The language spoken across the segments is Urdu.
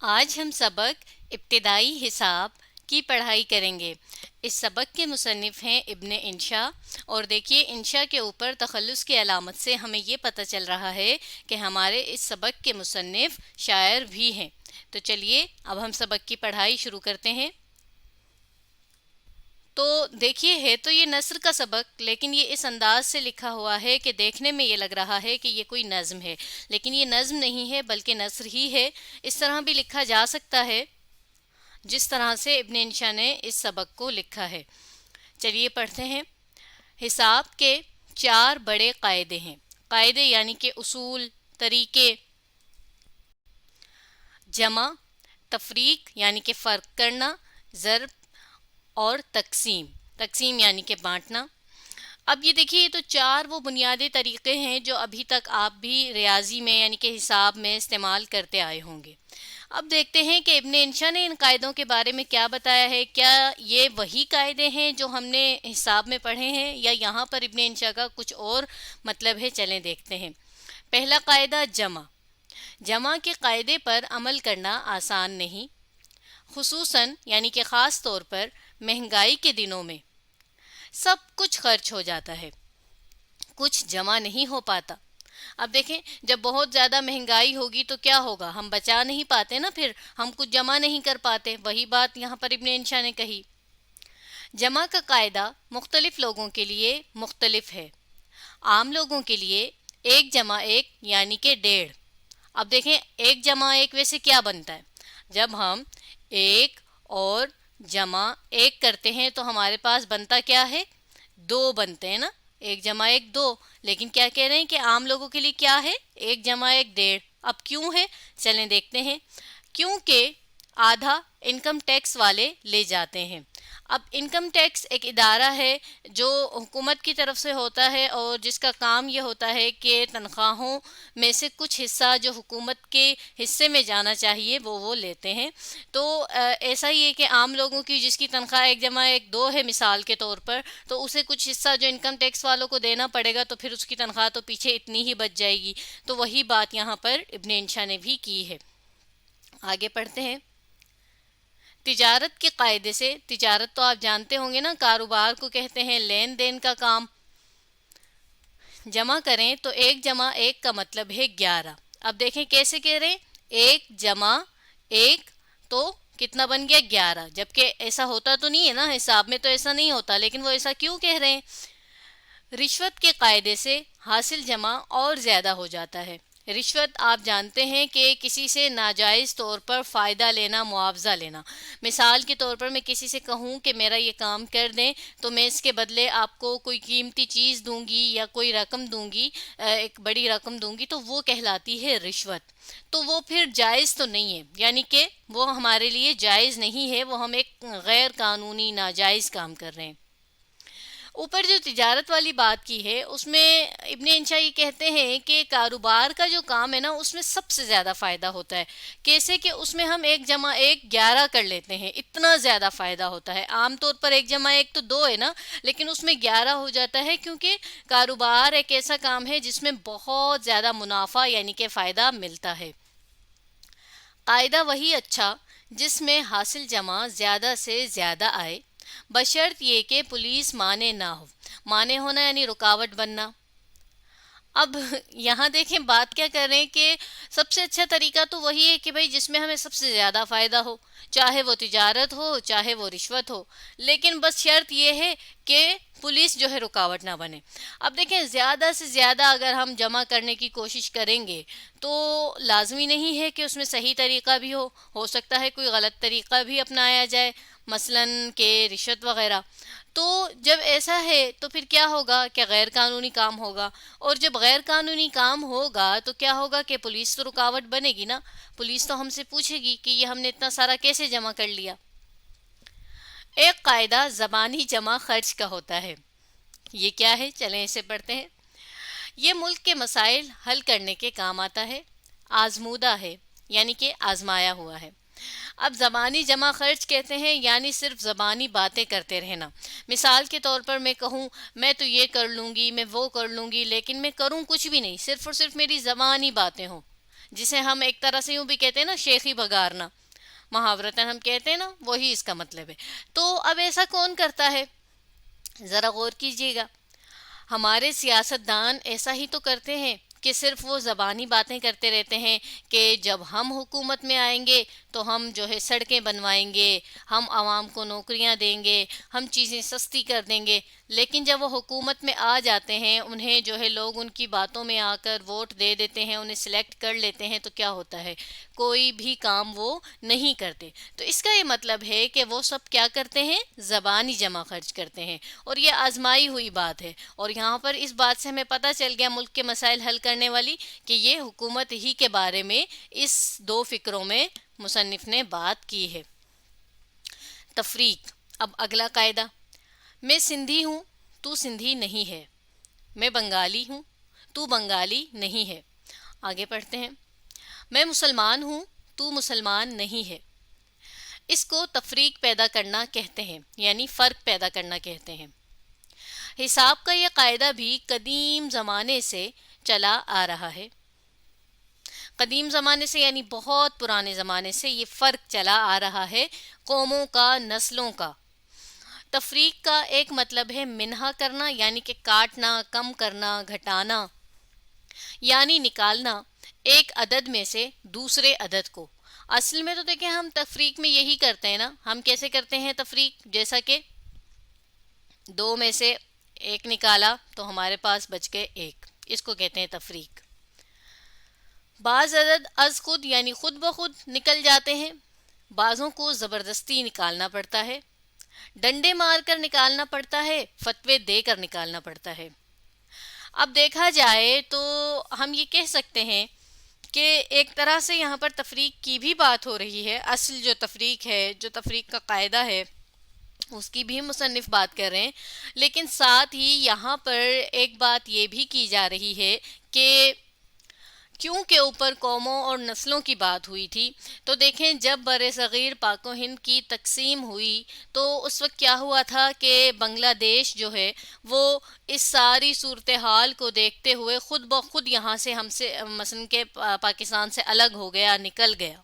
آج ہم سبق ابتدائی حساب کی پڑھائی کریں گے۔ اس سبق کے مصنف ہیں ابن انشا، اور دیکھیے انشا کے اوپر تخلص کی علامت سے ہمیں یہ پتہ چل رہا ہے کہ ہمارے اس سبق کے مصنف شاعر بھی ہیں۔ تو چلیے اب ہم سبق کی پڑھائی شروع کرتے ہیں۔ تو دیکھیے ہے تو یہ نثر کا سبق، لیکن یہ اس انداز سے لکھا ہوا ہے کہ دیکھنے میں یہ لگ رہا ہے کہ یہ کوئی نظم ہے، لیکن یہ نظم نہیں ہے بلکہ نثر ہی ہے۔ اس طرح بھی لکھا جا سکتا ہے جس طرح سے ابن انشا نے اس سبق کو لکھا ہے۔ چلیے پڑھتے ہیں۔ حساب کے 4 بڑے قاعدے ہیں۔ قاعدے یعنی کہ اصول، طریقے: جمع، تفریق یعنی کہ فرق کرنا، ضرب اور تقسیم، تقسیم یعنی کہ بانٹنا۔ اب یہ دیکھیے یہ تو 4 وہ بنیادی طریقے ہیں جو ابھی تک آپ بھی ریاضی میں یعنی کہ حساب میں استعمال کرتے آئے ہوں گے۔ اب دیکھتے ہیں کہ ابن انشا نے ان قاعدوں کے بارے میں کیا بتایا ہے۔ کیا یہ وہی قاعدے ہیں جو ہم نے حساب میں پڑھے ہیں، یا یہاں پر ابن انشا کا کچھ اور مطلب ہے؟ چلیں دیکھتے ہیں۔ پہلا قاعدہ جمع۔ جمع کے قاعدے پر عمل کرنا آسان نہیں، خصوصاً یعنی کہ خاص طور پر مہنگائی کے دنوں میں سب کچھ خرچ ہو جاتا ہے، کچھ جمع نہیں ہو پاتا۔ اب دیکھیں جب بہت زیادہ مہنگائی ہوگی تو کیا ہوگا، ہم بچا نہیں پاتے نا، پھر ہم کچھ جمع نہیں کر پاتے۔ وہی بات یہاں پر ابن انشا نے کہی۔ جمع کا قاعدہ مختلف لوگوں کے لیے مختلف ہے۔ عام لوگوں کے لیے 1 جمع 1 یعنی کہ 1.5۔ اب دیکھیں 1 جمع 1 ویسے کیا بنتا ہے؟ جب ہم 1 اور جمع 1 کرتے ہیں تو ہمارے پاس بنتا کیا ہے؟ 2 بنتے ہیں نا، 1 جمع 1 2۔ لیکن کیا کہہ رہے ہیں کہ عام لوگوں کے لیے کیا ہے؟ 1 جمع 1 1.5۔ اب کیوں ہے؟ چلیں دیکھتے ہیں۔ کیونکہ آدھا انکم ٹیکس والے لے جاتے ہیں۔ اب انکم ٹیکس ایک ادارہ ہے جو حکومت کی طرف سے ہوتا ہے، اور جس کا کام یہ ہوتا ہے کہ تنخواہوں میں سے کچھ حصہ جو حکومت کے حصے میں جانا چاہیے وہ لیتے ہیں۔ تو ایسا ہی ہے کہ عام لوگوں کی جس کی تنخواہ 1 جمع 1 2 ہے مثال کے طور پر، تو اسے کچھ حصہ جو انکم ٹیکس والوں کو دینا پڑے گا، تو پھر اس کی تنخواہ تو پیچھے اتنی ہی بچ جائے گی۔ تو وہی بات یہاں پر ابن انشا نے بھی کی ہے۔ آگے پڑھتے ہیں۔ تجارت کے قاعدے سے، تجارت تو آپ جانتے ہوں گے نا، کاروبار کو کہتے ہیں لین دین کا کام۔ جمع کریں تو 1 جمع 1 کا مطلب ہے 11۔ اب دیکھیں کیسے کہہ رہے ہیں، 1 جمع 1 تو کتنا بن گیا؟ 11۔ جبکہ ایسا ہوتا تو نہیں ہے نا، حساب میں تو ایسا نہیں ہوتا، لیکن وہ ایسا کیوں کہہ رہے ہیں؟ رشوت کے قاعدے سے حاصل جمع اور زیادہ ہو جاتا ہے۔ رشوت آپ جانتے ہیں کہ کسی سے ناجائز طور پر فائدہ لینا، معاوضہ لینا۔ مثال کے طور پر میں کسی سے کہوں کہ میرا یہ کام کر دیں، تو میں اس کے بدلے آپ کو کوئی قیمتی چیز دوں گی یا کوئی رقم دوں گی، ایک بڑی رقم دوں گی، تو وہ کہلاتی ہے رشوت۔ تو وہ پھر جائز تو نہیں ہے، یعنی کہ وہ ہمارے لیے جائز نہیں ہے، وہ ہم ایک غیر قانونی ناجائز کام کر رہے ہیں۔ اوپر جو تجارت والی بات کی ہے اس میں ابن انشا یہ کہتے ہیں کہ کاروبار کا جو کام ہے نا، اس میں سب سے زیادہ فائدہ ہوتا ہے۔ کیسے کہ اس میں ہم 1 جمع 1 11 کر لیتے ہیں، اتنا زیادہ فائدہ ہوتا ہے۔ عام طور پر 1 جمع 1 تو 2 ہے نا، لیکن اس میں 11 ہو جاتا ہے، کیونکہ کاروبار ایک ایسا کام ہے جس میں بہت زیادہ منافع یعنی کہ فائدہ ملتا ہے۔ قاعدہ وہی اچھا جس میں حاصل جمع زیادہ سے زیادہ آئے، بشرط یہ کہ پولیس مانے نہ ہو۔ مانے ہونا یعنی رکاوٹ بننا۔ اب یہاں دیکھیں بات کیا کر رہے ہیں کہ سب سے اچھا طریقہ تو وہی ہے کہ بھئی جس میں ہمیں سب سے زیادہ فائدہ ہو، چاہے وہ تجارت ہو چاہے وہ رشوت ہو، لیکن بس شرط یہ ہے کہ پولیس جو ہے رکاوٹ نہ بنے۔ اب دیکھیں زیادہ سے زیادہ اگر ہم جمع کرنے کی کوشش کریں گے تو لازمی نہیں ہے کہ اس میں صحیح طریقہ بھی ہو سکتا ہے کوئی غلط طریقہ بھی اپنایا جائے، مثلاً کہ رشوت وغیرہ۔ تو جب ایسا ہے تو پھر کیا ہوگا کہ غیر قانونی کام ہوگا، اور جب غیر قانونی کام ہوگا تو کیا ہوگا کہ پولیس تو رکاوٹ بنے گی نا، پولیس تو ہم سے پوچھے گی کہ یہ ہم نے اتنا سارا کیسے جمع کر لیا۔ ایک قاعدہ زبانی جمع خرچ کا ہوتا ہے۔ یہ کیا ہے؟ چلیں اسے پڑھتے ہیں۔ یہ ملک کے مسائل حل کرنے کے کام آتا ہے، آزمودہ ہے یعنی کہ آزمایا ہوا ہے۔ اب زبانی جمع خرچ کہتے ہیں یعنی صرف زبانی باتیں کرتے رہنا۔ مثال کے طور پر میں کہوں میں تو یہ کر لوں گی، میں وہ کر لوں گی، لیکن میں کروں کچھ بھی نہیں، صرف اور صرف میری زبانی باتیں ہوں۔ جسے ہم ایک طرح سے یوں بھی کہتے ہیں نا، شیخی بگارنا، محاورتاً ہم کہتے ہیں نا، وہی اس کا مطلب ہے۔ تو اب ایسا کون کرتا ہے؟ ذرا غور کیجئے گا، ہمارے سیاست دان ایسا ہی تو کرتے ہیں کہ صرف وہ زبانی باتیں کرتے رہتے ہیں کہ جب ہم حکومت میں آئیں گے تو ہم جو ہے سڑکیں بنوائیں گے، ہم عوام کو نوکریاں دیں گے، ہم چیزیں سستی کر دیں گے، لیکن جب وہ حکومت میں آ جاتے ہیں، انہیں جو ہے لوگ ان کی باتوں میں آ کر ووٹ دے دیتے ہیں، انہیں سلیکٹ کر لیتے ہیں، تو کیا ہوتا ہے؟ کوئی بھی کام وہ نہیں کرتے۔ تو اس کا یہ مطلب ہے کہ وہ سب کیا کرتے ہیں؟ زبانی جمع خرچ کرتے ہیں، اور یہ آزمائی ہوئی بات ہے۔ اور یہاں پر اس بات سے ہمیں پتہ چل گیا ملک کے مسائل حل کرنے والی، کہ یہ حکومت ہی کے بارے میں اس دو فکروں میں مصنف نے بات کی ہے۔ تفریق۔ اب اگلا قاعدہ، میں سندھی ہوں، تو سندھی نہیں ہے، میں بنگالی ہوں، تو بنگالی نہیں ہے۔ آگے پڑھتے ہیں، میں مسلمان ہوں، تو مسلمان نہیں ہے۔ اس کو تفریق پیدا کرنا کہتے ہیں، یعنی فرق پیدا کرنا کہتے ہیں۔ حساب کا یہ قاعدہ بھی قدیم زمانے سے چلا آ رہا ہے۔ قدیم زمانے سے یعنی بہت پرانے زمانے سے یہ فرق چلا آ رہا ہے، قوموں کا، نسلوں کا۔ تفریق کا ایک مطلب ہے منہا کرنا، یعنی کہ کاٹنا، کم کرنا، گھٹانا، یعنی نکالنا ایک عدد میں سے دوسرے عدد کو۔ اصل میں تو دیکھیں ہم تفریق میں یہی کرتے ہیں نا، ہم کیسے کرتے ہیں تفریق؟ جیسا کہ دو میں سے ایک نکالا تو ہمارے پاس بچ گئے ایک، اس کو کہتے ہیں تفریق۔ بعض عدد از خود یعنی خود بخود نکل جاتے ہیں، بعضوں کو زبردستی نکالنا پڑتا ہے، ڈنڈے مار کر نکالنا پڑتا ہے، فتوے دے کر نکالنا پڑتا ہے۔ اب دیکھا جائے تو ہم یہ کہہ سکتے ہیں کہ ایک طرح سے یہاں پر تفریق کی بھی بات ہو رہی ہے، اصل جو تفریق ہے، جو تفریق کا قاعدہ ہے، اس کی بھی مصنف بات کر رہے ہیں، لیکن ساتھ ہی یہاں پر ایک بات یہ بھی کی جا رہی ہے کہ کیوں کے اوپر قوموں اور نسلوں کی بات ہوئی تھی، تو دیکھیں جب بر صغیر پاک و ہند کی تقسیم ہوئی تو اس وقت کیا ہوا تھا کہ بنگلہ دیش جو ہے وہ اس ساری صورتحال کو دیکھتے ہوئے خود بخود یہاں سے ہم سے مثلا کہ پاکستان سے الگ ہو گیا، نکل گیا،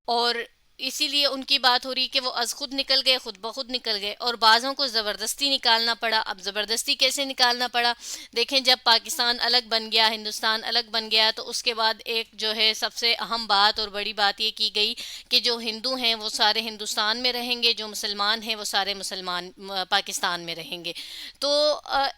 اور اسی لیے ان کی بات ہو رہی کہ وہ از خود نکل گئے، خود بخود نکل گئے، اور بعضوں کو زبردستی نکالنا پڑا۔ اب زبردستی کیسے نکالنا پڑا؟ دیکھیں جب پاکستان الگ بن گیا، ہندوستان الگ بن گیا، تو اس کے بعد ایک جو ہے سب سے اہم بات اور بڑی بات یہ کی گئی کہ جو ہندو ہیں وہ سارے ہندوستان میں رہیں گے، جو مسلمان ہیں وہ سارے مسلمان پاکستان میں رہیں گے۔ تو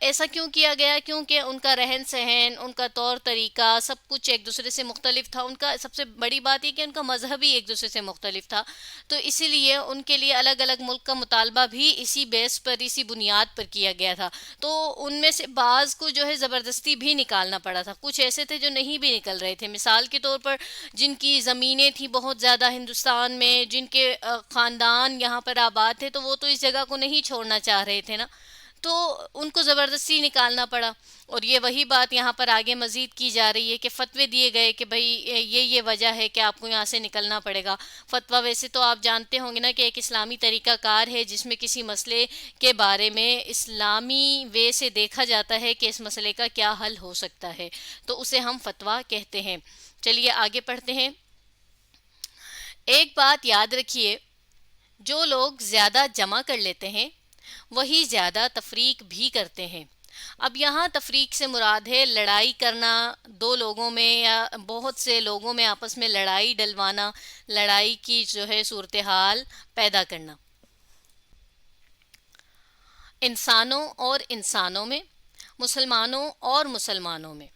ایسا کیوں کیا گیا؟ کیونکہ ان کا رہن سہن، ان کا طور طریقہ، سب کچھ ایک دوسرے سے مختلف تھا۔ ان کا سب سے بڑی بات یہ کہ ان کا مذہب ہی ایک دوسرے سے مختلف تھا، تو اسی لیے ان کے لیے الگ الگ ملک کا مطالبہ بھی اسی بیس پر، اسی بنیاد پر کیا گیا تھا۔ تو ان میں سے بعض کو جو ہے زبردستی بھی نکالنا پڑا تھا، کچھ ایسے تھے جو نہیں بھی نکل رہے تھے۔ مثال کے طور پر جن کی زمینیں تھیں بہت زیادہ ہندوستان میں، جن کے خاندان یہاں پر آباد تھے، تو وہ تو اس جگہ کو نہیں چھوڑنا چاہ رہے تھے نا، تو ان کو زبردستی نکالنا پڑا۔ اور یہ وہی بات یہاں پر آگے مزید کی جا رہی ہے کہ فتوے دیے گئے کہ بھئی یہ وجہ ہے کہ آپ کو یہاں سے نکلنا پڑے گا۔ فتویٰ ویسے تو آپ جانتے ہوں گے نا کہ ایک اسلامی طریقہ کار ہے جس میں کسی مسئلے کے بارے میں اسلامی وے سے دیکھا جاتا ہے کہ اس مسئلے کا کیا حل ہو سکتا ہے، تو اسے ہم فتویٰ کہتے ہیں۔ چلیے آگے پڑھتے ہیں۔ ایک بات یاد رکھیے، جو لوگ زیادہ جمع کر لیتے ہیں وہی زیادہ تفریق بھی کرتے ہیں۔ اب یہاں تفریق سے مراد ہے لڑائی کرنا، دو لوگوں میں یا بہت سے لوگوں میں آپس میں لڑائی ڈلوانا، لڑائی کی جو ہے صورتحال پیدا کرنا، انسانوں اور انسانوں میں، مسلمانوں اور مسلمانوں میں۔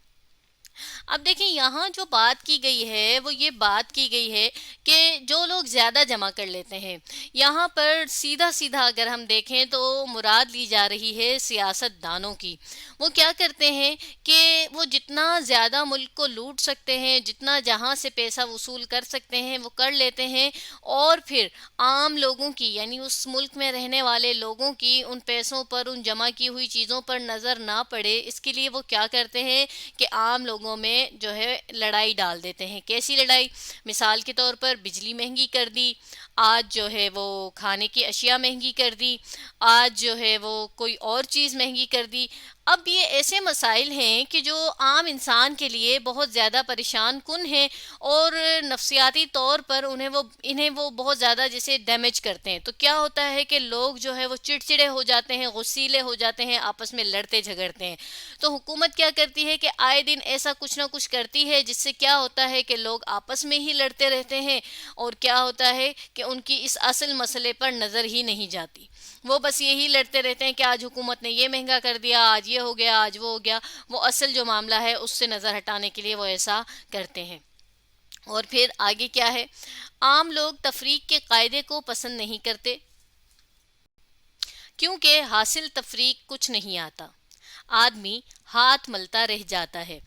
اب دیکھیں یہاں جو بات کی گئی ہے وہ یہ بات کی گئی ہے کہ جو لوگ زیادہ جمع کر لیتے ہیں، یہاں پر سیدھا سیدھا اگر ہم دیکھیں تو مراد لی جا رہی ہے سیاست دانوں کی۔ وہ کیا کرتے ہیں کہ وہ جتنا زیادہ ملک کو لوٹ سکتے ہیں، جتنا جہاں سے پیسہ وصول کر سکتے ہیں وہ کر لیتے ہیں، اور پھر عام لوگوں کی یعنی اس ملک میں رہنے والے لوگوں کی ان پیسوں پر، ان جمع کی ہوئی چیزوں پر نظر نہ پڑے، اس کے لیے وہ کیا کرتے ہیں کہ عام لوگوں میں جو ہے لڑائی ڈال دیتے ہیں۔ کیسی لڑائی؟ مثال کے طور پر بجلی مہنگی کر دی، آج جو ہے وہ کھانے کی اشیاء مہنگی کر دی، آج جو ہے وہ کوئی اور چیز مہنگی کر دی، اب یہ ایسے مسائل ہیں کہ جو عام انسان کے لیے بہت زیادہ پریشان کن ہیں، اور نفسیاتی طور پر انہیں وہ بہت زیادہ جیسے ڈیمیج کرتے ہیں۔ تو کیا ہوتا ہے کہ لوگ جو ہے وہ چڑچڑے ہو جاتے ہیں، غصیلے ہو جاتے ہیں، آپس میں لڑتے جھگڑتے ہیں۔ تو حکومت کیا کرتی ہے کہ آئے دن ایسا کچھ نہ کچھ کرتی ہے، جس سے کیا ہوتا ہے کہ لوگ آپس میں ہی لڑتے رہتے ہیں، اور کیا ہوتا ہے کہ ان کی اس اصل مسئلے پر نظر ہی نہیں جاتی۔ وہ بس یہی لڑتے رہتے ہیں کہ آج حکومت نے یہ مہنگا کر دیا، آج یہ ہو گیا، آج وہ ہو گیا۔ وہ اصل جو معاملہ ہے اس سے نظر ہٹانے کے لیے وہ ایسا کرتے ہیں۔ اور پھر آگے کیا ہے؟ عام لوگ تفریق کے قاعدے کو پسند نہیں کرتے، کیونکہ حاصل تفریق کچھ نہیں آتا، آدمی ہاتھ ملتا رہ جاتا ہے۔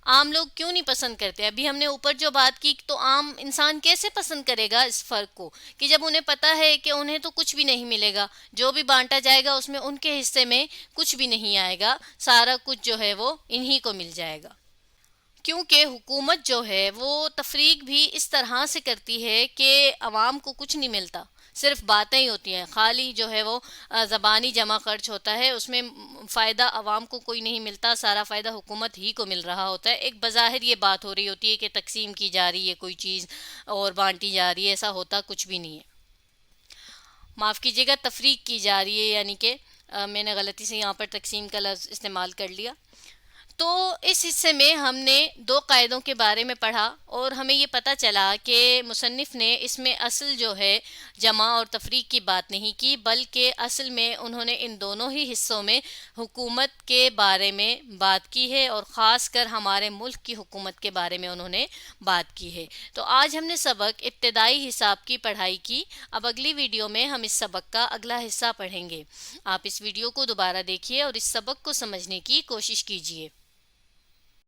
عام لوگ کیوں نہیں پسند کرتے؟ ابھی ہم نے اوپر جو بات کی، تو عام انسان کیسے پسند کرے گا اس فرق کو، کہ جب انہیں پتا ہے کہ انہیں تو کچھ بھی نہیں ملے گا، جو بھی بانٹا جائے گا اس میں ان کے حصے میں کچھ بھی نہیں آئے گا، سارا کچھ جو ہے وہ انہی کو مل جائے گا۔ کیونکہ حکومت جو ہے وہ تفریق بھی اس طرح سے کرتی ہے کہ عوام کو کچھ نہیں ملتا، صرف باتیں ہی ہوتی ہیں، خالی جو ہے وہ زبانی جمع خرچ ہوتا ہے، اس میں فائدہ عوام کو کوئی نہیں ملتا، سارا فائدہ حکومت ہی کو مل رہا ہوتا ہے۔ ایک بظاہر یہ بات ہو رہی ہوتی ہے کہ تقسیم کی جا رہی ہے کوئی چیز اور بانٹی جا رہی ہے، ایسا ہوتا کچھ بھی نہیں ہے۔ معاف کیجیے گا، تفریق کی جا رہی ہے، یعنی کہ میں نے غلطی سے یہاں پر تقسیم کا لفظ استعمال کر لیا۔ تو اس حصے میں ہم نے دو قاعدوں کے بارے میں پڑھا، اور ہمیں یہ پتہ چلا کہ مصنف نے اس میں اصل جو ہے جمع اور تفریق کی بات نہیں کی، بلکہ اصل میں انہوں نے ان دونوں ہی حصوں میں حکومت کے بارے میں بات کی ہے، اور خاص کر ہمارے ملک کی حکومت کے بارے میں انہوں نے بات کی ہے۔ تو آج ہم نے سبق ابتدائی حساب کی پڑھائی کی۔ اب اگلی ویڈیو میں ہم اس سبق کا اگلا حصہ پڑھیں گے۔ آپ اس ویڈیو کو دوبارہ دیکھیے اور اس سبق کو سمجھنے کی کوشش کیجیے۔